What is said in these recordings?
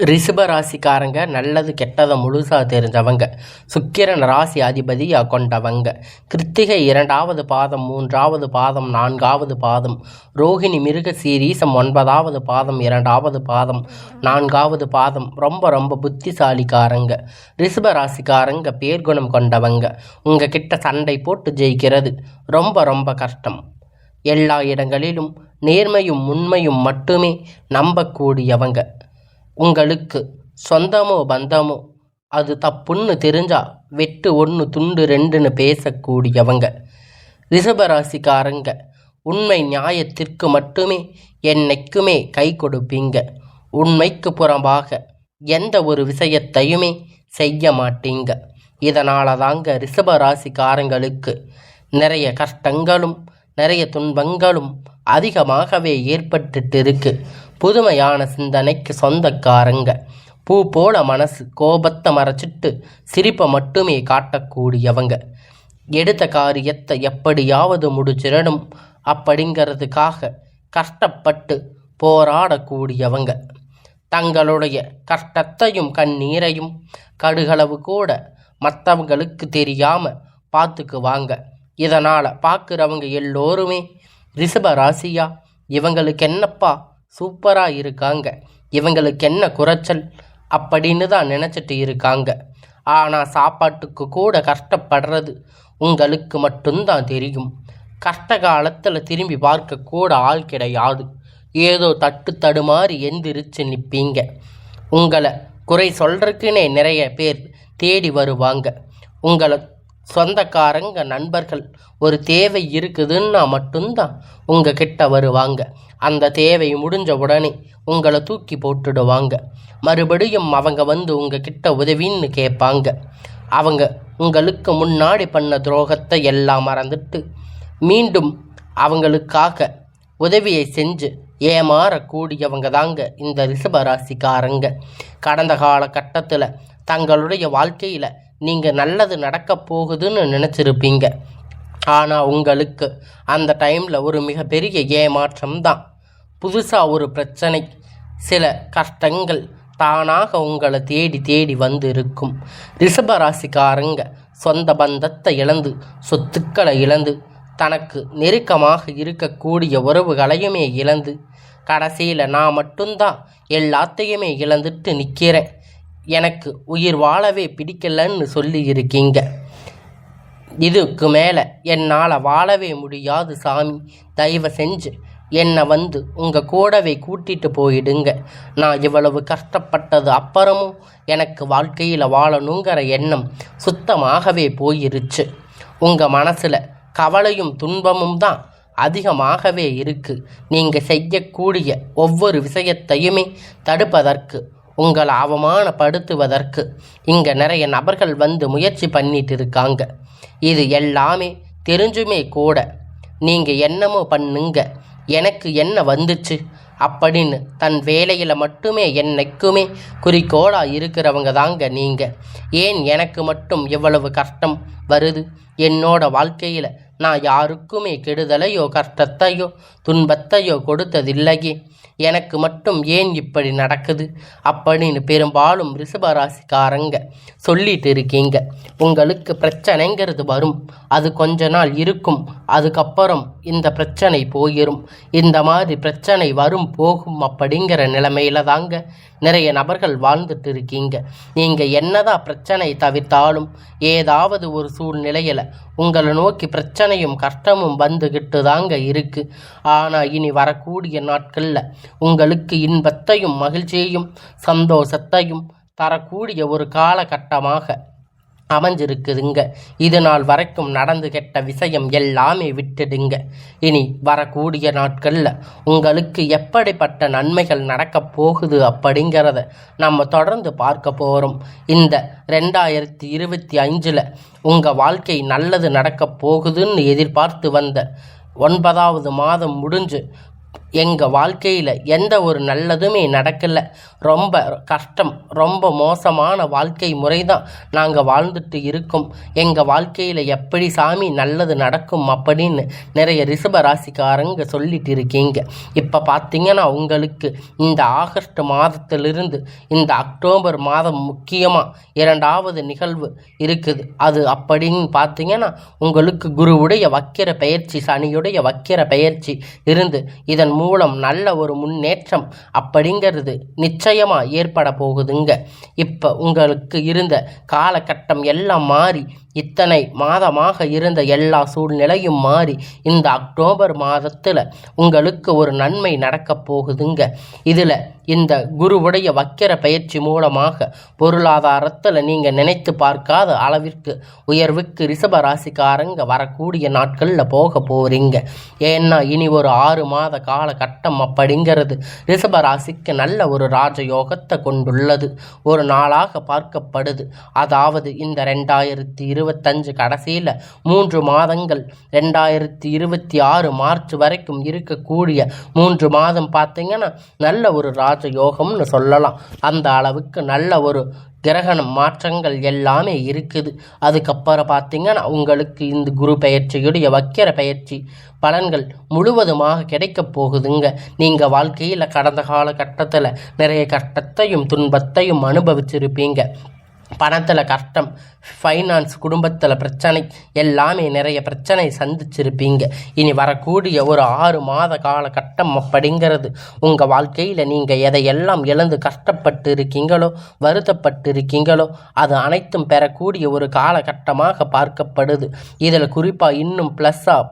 ரிஷப ராசிக்காரங்க நல்லது கெட்டதை முழுசாக தெரிஞ்சவங்க. சுக்கிரன் ராசி அதிபதியாக கொண்டவங்க. கிருத்திகை 2வது பாதம், 3வது பாதம், 4வது பாதம், ரோஹிணி மிருக சீரீசம் 9வது பாதம், 2வது பாதம், 4வது பாதம். ரொம்ப ரொம்ப புத்திசாலிக்காரங்க. ரிஷப ராசிக்காரங்க பேர்குணம் கொண்டவங்க. உங்கள் கிட்ட சண்டை போட்டு ஜெயிக்கிறது ரொம்ப ரொம்ப கஷ்டம். எல்லா இடங்களிலும் நேர்மையும் உண்மையும் மட்டுமே நம்பக்கூடியவங்க. உங்களுக்கு சொந்தமோ பந்தமோ அது தப்புன்னு தெரிஞ்சா வெட்டு 1 துண்டு 2ன்னு பேசக்கூடியவங்க. ரிஷபராசிக்காரங்க உண்மை நியாயத்திற்கு மட்டுமே என்னைக்குமே கை கொடுப்பீங்க. உண்மைக்கு புறம்பாக எந்த ஒரு விஷயத்தையுமே செய்ய மாட்டீங்க. இதனால தாங்க ரிஷபராசிக்காரங்களுக்கு நிறைய கஷ்டங்களும் நிறைய துன்பங்களும் அதிகமாகவே ஏற்பட்டுட்டு இருக்கு. புதுமையான சிந்தனைக்கு சொந்தக்காரங்க. பூ போல மனசு, கோபத்தை மறைச்சிட்டு சிரிப்பை மட்டுமே காட்டக்கூடியவங்க. எடுத்த காரியத்தை எப்படியாவது முடிச்சிடணும் அப்படிங்கிறதுக்காக கஷ்டப்பட்டு போராடக்கூடியவங்க. தங்களுடைய கஷ்டத்தையும் கண்ணீரையும் கடுகளவு கூட மற்றவங்களுக்கு தெரியாமல் பார்த்துக்குவாங்க. இதனால் பார்க்குறவங்க எல்லோருமே ரிஷப ராசியா, இவங்களுக்கு என்னப்பா சூப்பராக இருக்காங்க, இவங்களுக்கு என்ன குறைச்சல் அப்படின்னு தான் நினச்சிட்டு இருக்காங்க. ஆனால் சாப்பாட்டுக்கு கூட கஷ்டப்படுறது உங்களுக்கு மட்டும்தான் தெரியும். கஷ்ட காலத்தில் திரும்பி பார்க்க கூட ஆள் கிடையாது. ஏதோ தட்டு தடுமாறி எந்திரிச்சு நிற்பீங்க. உங்களை குறை சொல்கிறதுக்குன்னே நிறைய பேர் தேடி வருவாங்க. உங்களை சொந்தக்காரங்க நண்பர்கள் ஒரு தேவை இருக்குதுன்னா மட்டும்தான் உங்கள் கிட்ட வருவாங்க. அந்த தேவை முடிஞ்ச உடனே உங்களை தூக்கி போட்டுடுவாங்க. மறுபடியும் அவங்க வந்து உங்கள் கிட்ட உதவின்னு கேட்பாங்க. அவங்க உங்களுக்கு முன்னாடி பண்ண துரோகத்தை எல்லாம் மறந்துட்டு மீண்டும் அவங்களுக்காக உதவியை செஞ்சு ஏமாறக்கூடியவங்க தாங்க இந்த ரிஷபராசிக்காரங்க. கடந்த காலகட்டத்தில் தங்களுடைய வாழ்க்கையில் நீங்கள் நல்லது நடக்க போகுதுன்னு நினச்சிருப்பீங்க. ஆனால் உங்களுக்கு அந்த டைமில் ஒரு மிகப்பெரிய ஏமாற்றம் தான். புதுசாக ஒரு பிரச்சனை, சில கஷ்டங்கள் தானாக உங்களை தேடி தேடி வந்து இருக்கும். ரிஷபராசிக்காரங்க சொந்த பந்தத்தை இழந்து, சொத்துக்களை இழந்து, தனக்கு நெருக்கமாக இருக்கக்கூடிய உறவுகளையுமே இழந்து, கடைசியில் நான் மட்டும்தான் எல்லாத்தையுமே இழந்துட்டு நிற்கிறேன், எனக்கு உயிர் வாழவே பிடிக்கலன்னு சொல்லி இருக்கீங்க. இதுக்கு மேலே என்னால் வாழவே முடியாது சாமி, தயவு செஞ்சு என்னை வந்து உங்கள் கூடவே கூட்டிகிட்டு போயிடுங்க. நான் இவ்வளவு கஷ்டப்பட்டது அப்புறமும் எனக்கு வாழ்க்கையில் வாழணுங்கிற எண்ணம் சுத்தமாகவே போயிருச்சு. உங்கள் மனசில் கவலையும் துன்பமும் தான் அதிகமாகவே இருக்குது. நீங்கள் செய்யக்கூடிய ஒவ்வொரு விஷயத்தையுமே தடுப்பதற்கு, உங்களை அவமானப்படுத்துவதற்கு இங்கே நிறைய நபர்கள் வந்து முயற்சி பண்ணிட்டு இருக்காங்க. இது எல்லாமே தெரிஞ்சுமே கூட நீங்கள் என்னமோ பண்ணுங்க, எனக்கு என்ன வந்துச்சு அப்படின்னு தன் வேலையில் மட்டுமே என்னைக்குமே குறிக்கோளாக இருக்கிறவங்க தாங்க நீங்கள். ஏன் எனக்கு மட்டும் இவ்வளவு கஷ்டம் வருது? என்னோட வாழ்க்கையில் நான் யாருக்குமே கெடுதலையோ கஷ்டத்தையோ துன்பத்தையோ கொடுத்ததில்லையே, எனக்கு மட்டும் ஏன் இப்படி நடக்குது அப்படின்னு பெரும்பாலும் ரிஷபராசிக்காரங்க சொல்லிட்டு இருக்கீங்க. உங்களுக்கு பிரச்சனைங்கிறது வரும், அது கொஞ்ச நாள் இருக்கும், அதுக்கப்புறம் இந்த பிரச்சனை போயிடும். இந்த மாதிரி பிரச்சனை வரும் போகும் அப்படிங்கிற நிலைமையில தாங்க நிறைய நபர்கள் வாழ்ந்துட்டு இருக்கீங்க. நீங்கள் என்னதான் பிரச்சனை தவிர்த்தாலும் ஏதாவது ஒரு சூழ்நிலையில் உங்களை நோக்கி பிரச்சனையும் கஷ்டமும் வந்துக்கிட்டு தாங்க இருக்குது. ஆனால் இனி வரக்கூடிய நாட்களில் உங்களுக்கு இன்பத்தையும் மகிழ்ச்சியையும் சந்தோஷத்தையும் தரக்கூடிய ஒரு காலகட்டமாக அமைஞ்சிருக்குதுங்க. இது நாள் வரைக்கும் நடந்து கெட்ட விஷயம் எல்லாமே விட்டுடுங்க. இனி வரக்கூடிய நாட்களில் உங்களுக்கு எப்படிப்பட்ட நன்மைகள் நடக்கப் போகுது அப்படிங்கிறத நம்ம தொடர்ந்து பார்க்க போகிறோம். இந்த 2025 உங்கள் வாழ்க்கை நல்லது நடக்கப் போகுதுன்னு எதிர்பார்த்து வந்த 9வது மாதம் முடிஞ்சு எங்கள் வாழ்க்கையில் எந்த ஒரு நல்லதுமே நடக்கலை, ரொம்ப கஷ்டம், ரொம்ப மோசமான வாழ்க்கை முறை தான் நாங்கள் வாழ்ந்துட்டு இருக்கோம், எங்கள் வாழ்க்கையில் எப்படி சாமி நல்லது நடக்கும் அப்படின்னு நிறைய ரிஷப ராசிக்காரங்க சொல்லிட்டு இருக்கீங்க. இப்போ பார்த்தீங்கன்னா உங்களுக்கு இந்த ஆகஸ்ட் மாதத்திலிருந்து இந்த அக்டோபர் மாதம் முக்கியமாக 2வது நிகழ்வு இருக்குது. அது அப்படின்னு பார்த்தீங்கன்னா உங்களுக்கு குருவுடைய வக்கிர பெயர்ச்சி, சனியுடைய வக்கிர பெயர்ச்சி இருந்து இதன் மூலம் நல்ல ஒரு முன்னேற்றம் அப்படிங்கிறது நிச்சயமாக ஏற்பட போகுதுங்க. இப்போ உங்களுக்கு இருந்த காலகட்டம் எல்லாம் மாறி இத்தனை மாதமாக இருந்த எல்லா சூழ்நிலையும் மாறி இந்த அக்டோபர் மாதத்தில் உங்களுக்கு ஒரு நன்மை நடக்கப் போகுதுங்க. இதில் இந்த குருவுடைய வக்கிர பயிற்சி மூலமாக பொருளாதாரத்தில் நீங்கள் நினைத்து பார்க்காத அளவிற்கு உயர்வுக்கு ரிஷப ராசிக்காரங்க வரக்கூடிய நாட்களில் போக போகிறீங்க. ஏன்னா இனி ஒரு 6 மாத காலகட்டம் அப்படிங்கிறது ரிஷப ராசிக்கு நல்ல ஒரு ராஜயோகத்தை கொண்டுள்ளது ஒரு நாளாக பார்க்கப்படுது. அதாவது இந்த 2025 கடைசியில் 3 மாதங்கள் 2026 மார்ச் வரைக்கும் இருக்கக்கூடிய 3 மாதம் பார்த்தீங்கன்னா நல்ல ஒரு ராஜயோகம்னு சொல்லலாம். அந்த அளவுக்கு நல்ல ஒரு கிரகணம் மாற்றங்கள் எல்லாமே இருக்குது. அதுக்கப்புறம் பார்த்தீங்கன்னா உங்களுக்கு இந்த குரு பெயர்ச்சியுடைய வக்கிர பெயர்ச்சி பலன்கள் முழுவதுமாக கிடைக்க போகுதுங்க. நீங்கள் வாழ்க்கையில் கடந்த காலகட்டத்தில் நிறைய கஷ்டத்தையும் துன்பத்தையும் அனுபவிச்சிருப்பீங்க. பணத்தில் கஷ்டம், ஃபைனான்ஸ், குடும்பத்தில் பிரச்சனை, எல்லாமே நிறைய பிரச்சனை சந்திச்சிருப்பீங்க. இனி வரக்கூடிய ஒரு 6 மாத காலகட்டம் அப்படிங்கிறது உங்கள் வாழ்க்கையில் நீங்கள் எதையெல்லாம் இழந்து கஷ்டப்பட்டு இருக்கீங்களோ, வருத்தப்பட்டு இருக்கீங்களோ அது அனைத்தும் பெறக்கூடிய ஒரு காலகட்டமாக பார்க்கப்படுது. இதில் குறிப்பாக இன்னும் ப்ளஸ்ஸாக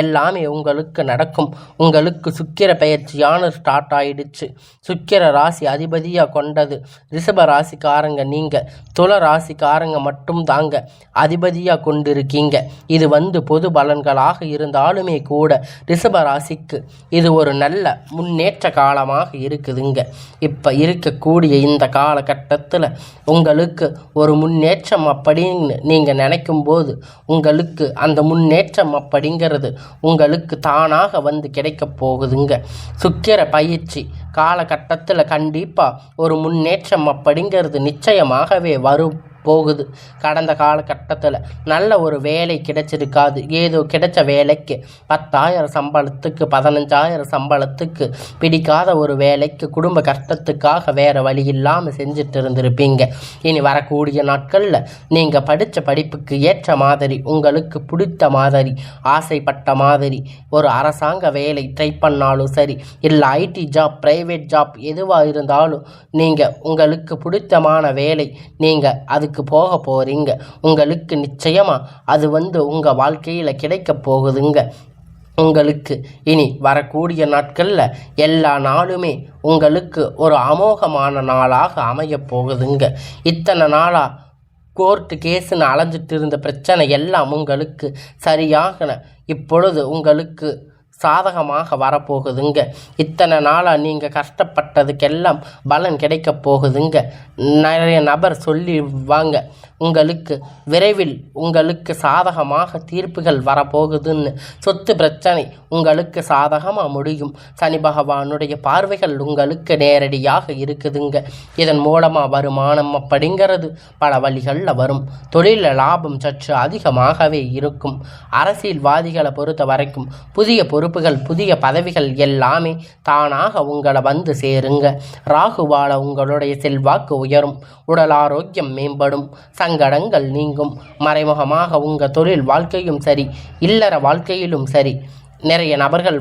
எல்லாமே உங்களுக்கு நடக்கும். உங்களுக்கு சுக்கிர பயிற்சியான ஸ்டார்ட் ஆயிடுச்சு. சுக்கிர ராசி அதிபதியாக கொண்டது ரிஷப ராசிக்காரங்க. நீங்கள் துல ராசிக்காரங்க மட்டும் தாங்க அதிபதியாக கொண்டிருக்கீங்க. இது பொது பலன்களாக இருந்தாலுமே கூட ரிஷப ராசிக்கு இது ஒரு நல்ல முன்னேற்ற காலமாக இருக்குதுங்க. இப்போ இருக்கக்கூடிய இந்த காலகட்டத்தில் உங்களுக்கு ஒரு முன்னேற்றம் அப்படின்னு நீங்கள் நினைக்கும் போது உங்களுக்கு அந்த முன்னேற்றம் அப்படிங்கிறது உங்களுக்கு தானாக கிடைக்க போகுதுங்க. சுக்கிர பயிற்சி காலகட்டத்தில் கண்டிப்பாக ஒரு முன்னேற்றம் அப்படிங்கிறது நிச்சயமாகவே வரும் போகுது. கடந்த காலகட்டத்தில் நல்ல ஒரு வேலை கிடைச்சிருக்காது. ஏதோ கிடைச்ச வேலைக்கு 10,000 சம்பளத்துக்கு 15,000 சம்பளத்துக்கு பிடிக்காத ஒரு வேலைக்கு குடும்ப கஷ்டத்துக்காக வேறு வழி இல்லாமல் செஞ்சுட்டு இருந்திருப்பீங்க. இனி வரக்கூடிய நாட்களில் நீங்கள் படித்த படிப்புக்கு ஏற்ற மாதிரி, உங்களுக்கு பிடித்த மாதிரி, ஆசைப்பட்ட மாதிரி ஒரு அரசாங்க வேலை ட்ரை பண்ணாலும் சரி, இல்லை ஐடி ஜாப், ப்ரைவேட் ஜாப் எதுவாக இருந்தாலும் நீங்கள் உங்களுக்கு பிடித்தமான வேலை நீங்கள் அதுக்கு போக போகிறீங்க. உங்களுக்கு நிச்சயமாக அது உங்கள் வாழ்க்கையில் கிடைக்க போகுதுங்க. உங்களுக்கு இனி வரக்கூடிய நாட்களில் எல்லா நாளுமே உங்களுக்கு ஒரு அமோகமான நாளாக அமைய போகுதுங்க. இத்தனை நாளாக கோர்ட்டு கேஸுன்னு அலைஞ்சிட்டு இருந்த பிரச்சனை எல்லாம் உங்களுக்கு சரியாக இப்பொழுது உங்களுக்கு சாதகமாக வரப்போகுதுங்க. இத்தனை நாளாக நீங்கள் கஷ்டப்பட்டதுக்கெல்லாம் பலன் கிடைக்க போகுதுங்க. நிறைய நபர் சொல்லி வாங்க உங்களுக்கு விரைவில் உங்களுக்கு சாதகமாக தீர்ப்புகள் வரப்போகுதுன்னு. சொத்து பிரச்சனை உங்களுக்கு சாதகமாக முடியும். சனி பகவானுடைய பார்வைகள் உங்களுக்கு நேரடியாக இருக்குதுங்க. இதன் மூலமாக வருமானம் அப்படிங்கிறது பல வழிகளில் வரும். தொழிலில் லாபம் சற்று அதிகமாகவே இருக்கும். அரசியல்வாதிகளை பொறுத்த வரைக்கும் புதிய பொறுப்புகள், புதிய பதவிகள் எல்லாமே தானாக உங்களை சேருங்க. ராகுவால உங்களுடைய செல்வாக்கு உயரும். உடல் ஆரோக்கியம் மேம்படும். சங்கடங்கள் நீங்கும். மறைமுகமாக உங்கள் தொழில் வாழ்க்கையும் சரி, இல்லற வாழ்க்கையிலும் சரி, நிறைய நபர்கள்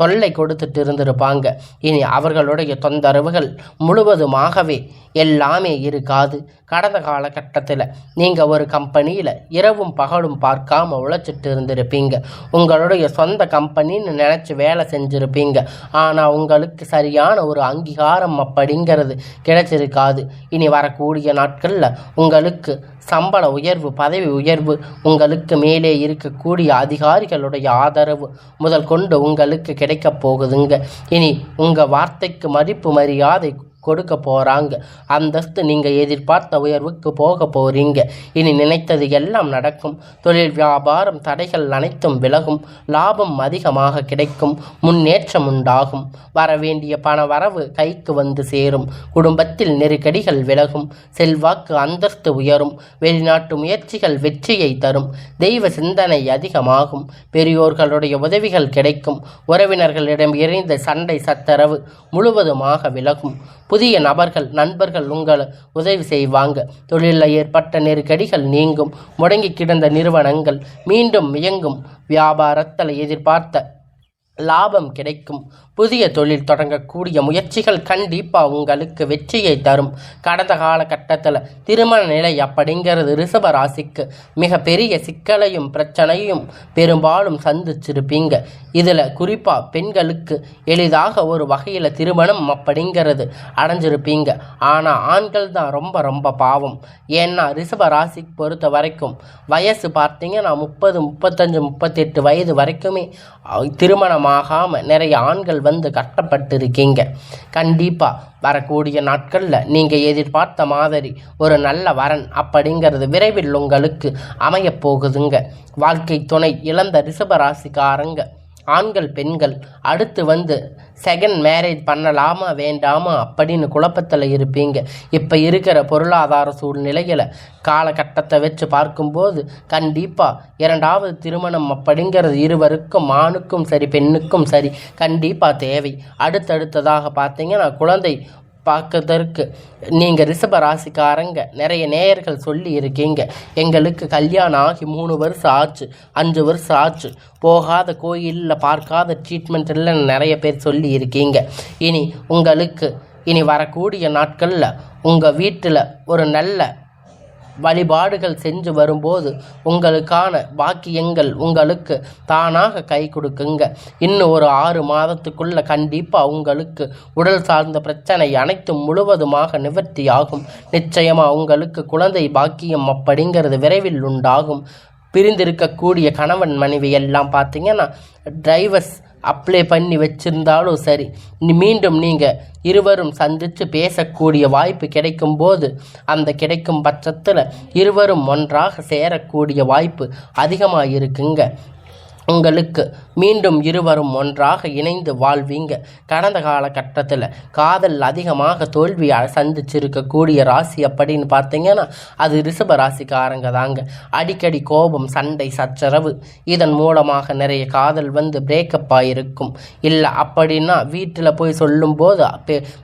தொல்லை கொடுத்துட்டு இருந்திருப்பாங்க. இனி அவர்களுடைய தொந்தரவுகள் முழுவதுமாகவே எல்லாமே இருக்காது. கடந்த காலகட்டத்தில் நீங்கள் ஒரு கம்பெனியில் இரவும் பகலும் பார்க்காம உழைச்சிட்டு இருந்திருப்பீங்க. உங்களுடைய சொந்த கம்பெனின்னு நினச்சி வேலை செஞ்சுருப்பீங்க. ஆனால் உங்களுக்கு சரியான ஒரு அங்கீகாரம் அப்படிங்கிறது கிடைச்சிருக்காது. இனி வரக்கூடிய நாட்களில் உங்களுக்கு சம்பள உயர்வு, பதவி உயர்வு, உங்களுக்கு மேலே இருக்கக்கூடிய அதிகாரிகளுடைய ஆதரவு முதல் கொண்டு உங்களுக்கு கிடைக்க போகுதுங்க. இனி உங்கள் வார்த்தைக்கு மதிப்பு மரியாதை கொடுக்க போகிறாங்க. அந்தஸ்து நீங்கள் எதிர்பார்த்த உயர்வுக்கு போக போகிறீங்க. இனி நினைத்தது எல்லாம் நடக்கும். தொழில் வியாபாரம் தடைகள் அனைத்தும் விலகும். லாபம் அதிகமாக கிடைக்கும். முன்னேற்றம் உண்டாகும். வரவேண்டிய பண வரவு கைக்கு வந்து சேரும். குடும்பத்தில் நெருக்கடிகள் விலகும். செல்வாக்கு அந்தஸ்து உயரும். வெளிநாட்டு முயற்சிகள் வெற்றியை தரும். தெய்வ சிந்தனை அதிகமாகும். பெரியோர்களுடைய உதவிகள் கிடைக்கும். உறவினர்களிடம் இணைந்த சண்டை சச்சரவு முழுவதுமாக விலகும். புதிய நபர்கள் நண்பர்கள் உங்களை உதவி செய்வாங்க. தொழிலில் ஏற்பட்ட நெருக்கடிகள் நீங்கும். முடங்கி கிடந்த நிறுவனங்கள் மீண்டும் இயங்கும். வியாபாரத்தில் எதிர்பார்த்த லாபம் கிடைக்கும். புதிய தொழில் தொடங்கக்கூடிய முயற்சிகள் கண்டிப்பாக உங்களுக்கு வெற்றியை தரும். கடந்த காலகட்டத்தில் திருமண நிலை அப்படிங்கிறது ரிஷப ராசிக்கு மிக பெரிய சிக்கலையும் பிரச்சனையும் பெரும்பாலும் சந்திச்சிருப்பீங்க. இதில் குறிப்பாக பெண்களுக்கு எளிதாக ஒரு வகையில் திருமணம் அப்படிங்கிறது அடைஞ்சிருப்பீங்க. ஆனால் ஆண்கள் தான் ரொம்ப ரொம்ப பாவம். ஏன்னா ரிஷப ராசிக்கு பொறுத்த வரைக்கும் வயசு பார்த்தீங்கன்னா 30, 35, 38 வயது வரைக்குமே திருமணமாகாமல் நிறைய ஆண்கள் வந்து கஷ்டப்பட்டு இருக்கீங்க. கண்டிப்பாக வரக்கூடிய நாட்களில் நீங்கள் எதிர்பார்த்த மாதிரி ஒரு நல்ல வரன் அப்படிங்கிறது விரைவில் உங்களுக்கு அமையப் போகுதுங்க. வாழ்க்கை துணை இழந்த ரிஷபராசிக்காரங்க ஆண்கள் பெண்கள் அடுத்து வந்து செகண்ட் மேரேஜ் பண்ணலாமா வேண்டாமா அப்படின்னு குழப்பத்தில் இருப்பீங்க. இப்போ இருக்கிற பொருளாதார சூழ்நிலையில் காலகட்டத்தை வச்சு பார்க்கும்போது கண்டிப்பாக இரண்டாவது திருமணம் அப்படிங்கிறது இருவருக்கும் ஆணுக்கும் சரி பெண்ணுக்கும் சரி கண்டிப்பாக தேவை. அடுத்தடுத்ததாக பார்த்தீங்கன்னா குழந்தை பார்க்கறதற்கு நீங்கள் ரிஷப ராசிக்காரங்க நிறைய நேயர்கள் சொல்லி இருக்கீங்க. எங்களுக்கு கல்யாணம் ஆகி 3 வருஷம் ஆச்சு, 5 வருஷம் ஆச்சு, போகாத கோயிலில் பார்க்காத ட்ரீட்மெண்ட் இல்லைன்னு நிறைய பேர் சொல்லி இருக்கீங்க. இனி வரக்கூடிய நாட்களில் உங்கள் வீட்டில் ஒரு நல்ல வழிபாடுகள் செஞ்சு வரும்போது உங்களுக்கான பாக்கியங்கள் உங்களுக்கு தானாக கை கொடுக்குங்க. இன்னும் ஒரு 6 மாதத்துக்குள்ள கண்டிப்பாக உங்களுக்கு உடல் சார்ந்த பிரச்சனை அனைத்தும் முழுவதுமாக நிவர்த்தி ஆகும். நிச்சயமாக உங்களுக்கு குழந்தை பாக்கியம் அப்படிங்கிறது விரைவில் உண்டாகும். பிரிந்திருக்கக்கூடிய கணவன் மனைவி எல்லாம் பார்த்தீங்கன்னா டிரைவர்ஸ் அப்ளை பண்ணி வச்சிருந்தாலும் சரி, மீண்டும் நீங்கள் இருவரும் சந்தித்து பேசக்கூடிய வாய்ப்பு கிடைக்கும் போது அந்த கிடைக்கும் பட்சத்தில் இருவரும் ஒன்றாக சேரக்கூடிய வாய்ப்பு அதிகமாக இருக்குங்க. உங்களுக்கு மீண்டும் இருவரும் ஒன்றாக இணைந்து வாழ்வீங்க. கடந்த காலகட்டத்தில் காதல் அதிகமாக தோல்வி சந்திச்சிருக்கக்கூடிய ராசி அப்படின்னு பார்த்தீங்கன்னா அது ரிஷப ராசிக்காரங்க தாங்க. அடிக்கடி கோபம் சண்டை சச்சரவு இதன் மூலமாக நிறைய காதல் வந்து பிரேக்கப் ஆகிருக்கும். இல்லை அப்படின்னா வீட்டில் போய் சொல்லும்போது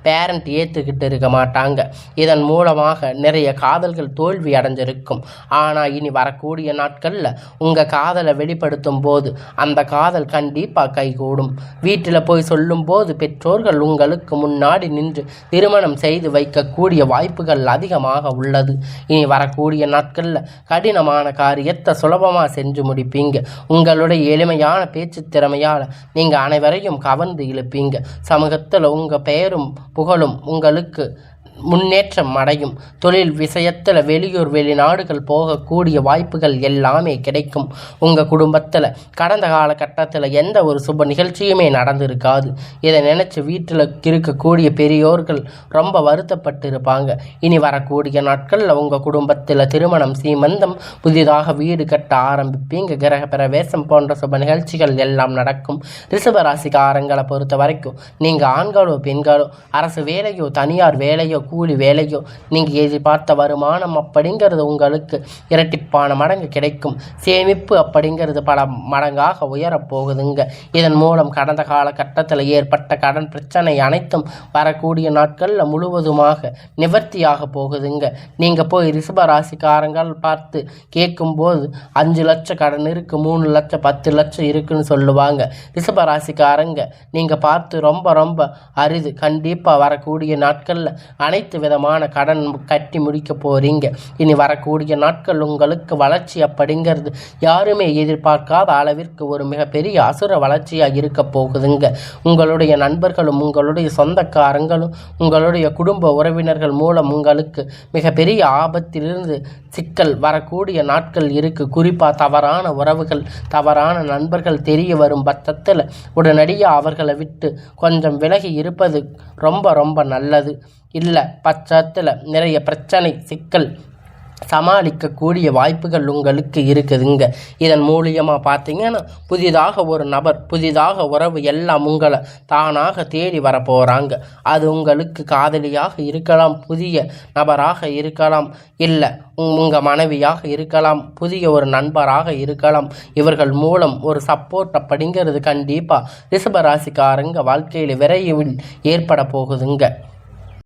பேரண்ட் ஏற்றுக்கிட்டு இருக்க மாட்டாங்க. இதன் மூலமாக நிறைய காதல்கள் தோல்வி அடைஞ்சிருக்கும். ஆனால் இனி வரக்கூடிய நாட்களில் உங்கள் காதலை வெளிப்படுத்தும் போது அந்த காதல் கண்டிப்பாக கைகூடும். வீட்டில் போய் சொல்லும்போது பெற்றோர்கள் உங்களுக்கு முன்னாடி நின்று திருமணம் செய்து வைக்கக்கூடிய வாய்ப்புகள் அதிகமாக உள்ளது. இனி வரக்கூடிய நாட்களில் கடினமான காரியத்தை சுலபமாக செஞ்சு முடிப்பீங்க. உங்களுடைய எளிமையான பேச்சு திறமையால் நீங்கள் அனைவரையும் கவர்ந்து இழுப்பீங்க. சமூகத்தில் உங்கள் பெயரும் புகழும் உங்களுக்கு முன்னேற்றம் அடையும். தொழில் விஷயத்தில் வெளியூர் வெளிநாடுகள் போகக்கூடிய வாய்ப்புகள் எல்லாமே கிடைக்கும். உங்கள் குடும்பத்தில் கடந்த காலகட்டத்தில் எந்த ஒரு சுப நிகழ்ச்சியுமே நடந்திருக்காது. இதை நினச்சி வீட்டில் இருக்கக்கூடிய பெரியோர்கள் ரொம்ப வருத்தப்பட்டு இருப்பாங்க. இனி வரக்கூடிய நாட்களில் உங்கள் குடும்பத்தில் திருமணம் சீமந்தம் புதிதாக வீடு கட்ட ஆரம்பிப்பீங்க. கிரக பிரவேசம் போன்ற சுப நிகழ்ச்சிகள் எல்லாம் நடக்கும். ரிஷபராசிக்காரங்களை பொறுத்த வரைக்கும் நீங்கள் ஆண்களோ பெண்களோ அரசு வேலையோ தனியார் வேலையோ கூலி வேலையோ நீங்கள் எதிர்பார்த்த வருமானம் அப்படிங்கிறது உங்களுக்கு இரட்டிப்பான மடங்கு கிடைக்கும். சேமிப்பு அப்படிங்கிறது பல மடங்காக உயரப்போகுதுங்க. இதன் மூலம் கடந்த காலகட்டத்தில் ஏற்பட்ட கடன் பிரச்சனை அனைத்தும் வரக்கூடிய நாட்களில் முழுவதுமாக நிவர்த்தியாக போகுதுங்க. நீங்கள் போய் ரிஷப ராசிக்காரங்கள் பார்த்து கேட்கும்போது 5 லட்சம் கடன் இருக்குது, 3 லட்சம் 10 லட்சம் இருக்குன்னு சொல்லுவாங்க. ரிஷப ராசிக்காரங்க நீங்கள் பார்த்து ரொம்ப ரொம்ப அரிது. கண்டிப்பாக வரக்கூடிய நாட்களில் அனைத்து விதமான கடன் கட்டி முடிக்க போறீங்க. இனி வரக்கூடிய நாட்கள் உங்களுக்கு வளர்ச்சி அப்படிங்கிறது யாருமே எதிர்பார்க்காத அளவிற்கு ஒரு மிகப்பெரிய அசுர வளர்ச்சியாக இருக்க போகுதுங்க. உங்களுடைய நண்பர்களும் உங்களுடைய சொந்தக்காரங்களும் உங்களுடைய குடும்ப உறவினர்கள் மூலம் உங்களுக்கு மிகப்பெரிய ஆபத்திலிருந்து சிக்கல் வரக்கூடிய நாட்கள் இருக்கு. குறிப்பாக தவறான உறவுகள் தவறான நண்பர்கள் தெரிய வரும் பட்சத்தில் உடனடியாக அவர்களை விட்டு கொஞ்சம் விலகி இருப்பது ரொம்ப ரொம்ப நல்லது. இல்லை பட்சத்தில் நிறைய பிரச்சனை சிக்கல் சமாளிக்கக்கூடிய வாய்ப்புகள் உங்களுக்கு இருக்குதுங்க. இதன் மூலியமாக பார்த்தீங்கன்னா புதிதாக ஒரு நபர் புதிதாக உறவு எல்லாம் உங்களை தானாக தேடி வர போகிறாங்க. அது உங்களுக்கு காதலியாக இருக்கலாம், புதிய நபராக இருக்கலாம், இல்லை உங்கள் மனைவியாக இருக்கலாம், புதிய ஒரு நண்பராக இருக்கலாம். இவர்கள் மூலம் ஒரு சப்போர்ட் அப்படிங்கிறது கண்டிப்பாக ரிஷபராசிக்காரங்க வாழ்க்கையில் விரைவில் ஏற்பட போகுதுங்க.